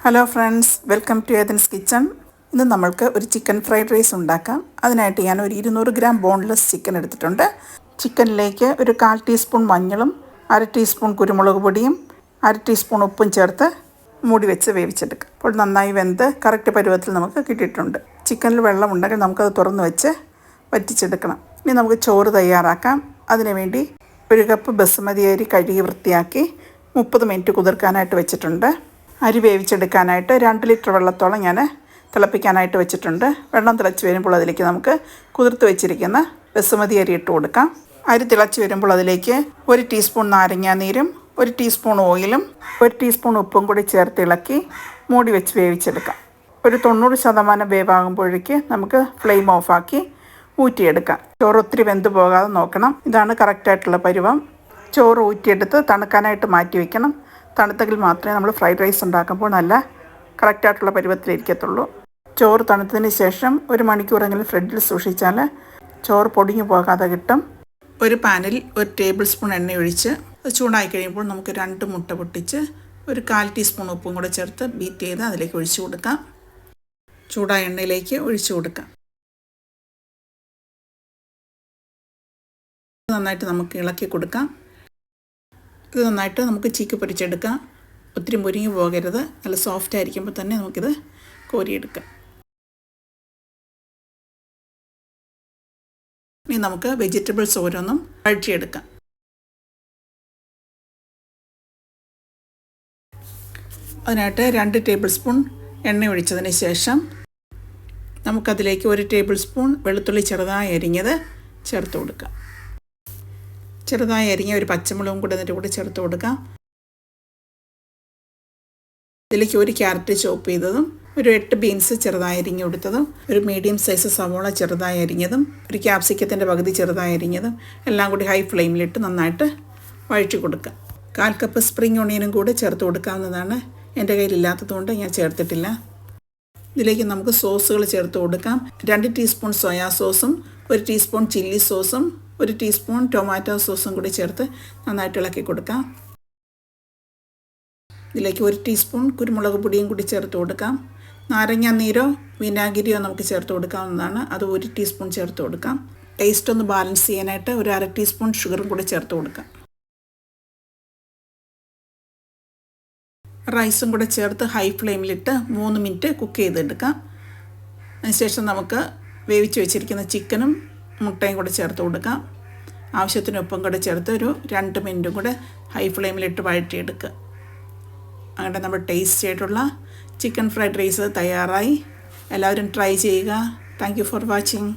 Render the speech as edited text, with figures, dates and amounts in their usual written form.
Hello friends, welcome to Athens kitchen. ഇന്ന് നമ്മൾക്ക് ഒരു ചിക്കൻ ഫ്രൈഡ് റൈസ് ഉണ്ടാക്കാം. അതിനായിട്ട് ഞാൻ ഒരു 200 ഗ്രാം ബോൺലെസ് ചിക്കൻ എടുത്തിട്ടുണ്ട്. ചിക്കനിലേക്ക് ഒരു 1/4 ടീസ്പൂൺ മഞ്ഞളും 1/2 ടീസ്പൂൺ കുരുമുളക് പൊടിയും 1/2 ടീസ്പൂൺ ഉപ്പും ചേർത്ത് മൂടി വെച്ച് വേവിച്ചെടുക്കാം. അപ്പോൾ നന്നായി വെന്ത് കറക്റ്റ് പരുവത്തിൽ നമുക്ക് കിട്ടിയിട്ടുണ്ട്. ചിക്കനിൽ വെള്ളം ഉണ്ടെങ്കിൽ നമുക്കത് തുറന്ന് വെച്ച് വറ്റിച്ചെടുക്കണം. ഇനി നമുക്ക് ചോറ് തയ്യാറാക്കാം. അതിനുവേണ്ടി 1 കപ്പ് ബസുമതി അരി കഴുകി വൃത്തിയാക്കി 30 മിനിറ്റ് കുതിർക്കാനായിട്ട് വെച്ചിട്ടുണ്ട്. അരി വേവിച്ചെടുക്കാനായിട്ട് 2 ലിറ്റർ വെള്ളത്തോളം ഞാൻ തിളപ്പിക്കാനായിട്ട് വെച്ചിട്ടുണ്ട്. വെള്ളം തിളച്ച് വരുമ്പോൾ അതിലേക്ക് നമുക്ക് കുതിർത്ത് വെച്ചിരിക്കുന്ന ബസുമതി അരി ഇട്ട് കൊടുക്കാം. അരി തിളച്ച് വരുമ്പോൾ അതിലേക്ക് 1 ടീസ്പൂൺ നാരങ്ങാനീരും 1 ടീസ്പൂൺ ഓയിലും 1 ടീസ്പൂൺ ഉപ്പും കൂടി ചേർത്ത് ഇളക്കി മൂടി വെച്ച് വേവിച്ചെടുക്കാം. ഒരു 90% വേവാകുമ്പോഴേക്ക് നമുക്ക് ഫ്ലെയിം ഓഫാക്കി ഊറ്റിയെടുക്കാം. ചോറ് ഒത്തിരി വെന്ത് പോകാതെ നോക്കണം. ഇതാണ് കറക്റ്റായിട്ടുള്ള പരുവം. ചോറ് ഊറ്റിയെടുത്ത് തണുക്കാനായിട്ട് മാറ്റി വയ്ക്കണം. തണുത്തെങ്കിൽ മാത്രമേ നമ്മൾ ഫ്രൈഡ് റൈസ് ഉണ്ടാക്കുമ്പോൾ നല്ല കറക്റ്റായിട്ടുള്ള പരുവത്തിലിരിക്കത്തുള്ളൂ. ചോറ് തണുത്തതിന് ശേഷം 1 മണിക്കൂറെങ്കിലും ഫ്രിഡ്ജിൽ സൂക്ഷിച്ചാൽ ചോറ് പൊടിഞ്ഞു പോകാതെ കിട്ടും. ഒരു പാനിൽ 1 ടേബിൾ സ്പൂൺ എണ്ണ ഒഴിച്ച് ചൂടായി കഴിയുമ്പോൾ നമുക്ക് 2 മുട്ട പൊട്ടിച്ച് 1/4 ടീസ്പൂൺ ഉപ്പും കൂടെ ചേർത്ത് ബീറ്റ് ചെയ്ത് അതിലേക്ക് ഒഴിച്ചു കൊടുക്കാം. ചൂടായ എണ്ണയിലേക്ക് ഒഴിച്ചു കൊടുക്കാം. നന്നായിട്ട് നമുക്ക് ഇളക്കി കൊടുക്കാം. ഇത് നന്നായിട്ട് നമുക്ക് ചീക്ക് പൊരിച്ചെടുക്കാം. ഒത്തിരി മുരിഞ്ഞു പോകരുത്. നല്ല സോഫ്റ്റ് ആയിരിക്കുമ്പോൾ തന്നെ നമുക്കിത് കോരിയെടുക്കാം. ഇനി നമുക്ക് വെജിറ്റബിൾസ് ഓരോന്നും വഴറ്റിയെടുക്കാം. അതിനായിട്ട് 2 ടേബിൾ സ്പൂൺ എണ്ണ ഒഴിച്ചതിന് ശേഷം നമുക്കതിലേക്ക് 1 ടേബിൾ സ്പൂൺ വെളുത്തുള്ളി ചെറുതായി അരിഞ്ഞത് ചേർത്ത് കൊടുക്കാം. ചെറുതായി അരിഞ്ഞ ഒരു പച്ചമുളകും കൂടെ അതിൻ്റെ കൂടെ ചേർത്ത് കൊടുക്കാം. ഇതിലേക്ക് 1 ക്യാരറ്റ് ചോപ്പ് ചെയ്തതും 8 ബീൻസ് ചെറുതായി അരിഞ്ഞ് കൊടുത്തതും 1 മീഡിയം സൈസ് സവോള ചെറുതായി അരിഞ്ഞതും 1 ക്യാപ്സിക്കത്തിൻ്റെ പകുതി ചെറുതായി അരിഞ്ഞതും എല്ലാം കൂടി ഹൈ ഫ്ലെയിമിലിട്ട് നന്നായിട്ട് വഴറ്റി കൊടുക്കാം. 1/4 കപ്പ് സ്പ്രിംഗ് ഓണിയനും കൂടെ ചേർത്ത് കൊടുക്കാവുന്നതാണ്. എൻ്റെ കയ്യിലില്ലാത്തതുകൊണ്ട് ഞാൻ ചേർത്തിട്ടില്ല. ഇതിലേക്ക് നമുക്ക് സോസുകൾ ചേർത്ത് കൊടുക്കാം. 2 ടീസ്പൂൺ സോയാ സോസും 1 ടീസ്പൂൺ ചില്ലി സോസും 1 ടീസ്പൂൺ ടൊമാറ്റോ സോസും കൂടി ചേർത്ത് നന്നായിട്ട് ഇളക്കി കൊടുക്കാം. ഇതിലേക്ക് 1 ടീസ്പൂൺ കുരുമുളക് പൊടിയും കൂടി ചേർത്ത് കൊടുക്കാം. നാരങ്ങ നീരോ വിനാഗിരിയോ നമുക്ക് ചേർത്ത് കൊടുക്കാവുന്നതാണ്. അത് 1 ടീസ്പൂൺ ചേർത്ത് കൊടുക്കാം. ടേസ്റ്റ് ഒന്ന് ബാലൻസ് ചെയ്യാനായിട്ട് 1/2 ടീസ്പൂൺ ഷുഗറും കൂടി ചേർത്ത് കൊടുക്കാം. റൈസും കൂടെ ചേർത്ത് ഹൈ ഫ്ലെയിമിലിട്ട് 3 മിനിറ്റ് കുക്ക് ചെയ്തെടുക്കാം. അതിനുശേഷം നമുക്ക് വേവിച്ച് വെച്ചിരിക്കുന്ന ചിക്കനും മുട്ടയും കൂടെ ചേർത്ത് കൊടുക്കാം. ആവശ്യത്തിന് ഉപ്പും കൂടെ ചേർത്ത് ഒരു 2 മിനിറ്റും കൂടെ ഹൈ ഫ്ലെയിമിലിട്ട് വഴറ്റിയെടുക്കുക. അങ്ങനെ നമ്മുടെ ടേസ്റ്റി ആയിട്ടുള്ള ചിക്കൻ ഫ്രൈഡ് റൈസ് തയ്യാറായി. എല്ലാവരും ട്രൈ ചെയ്യുക. Thank you for watching.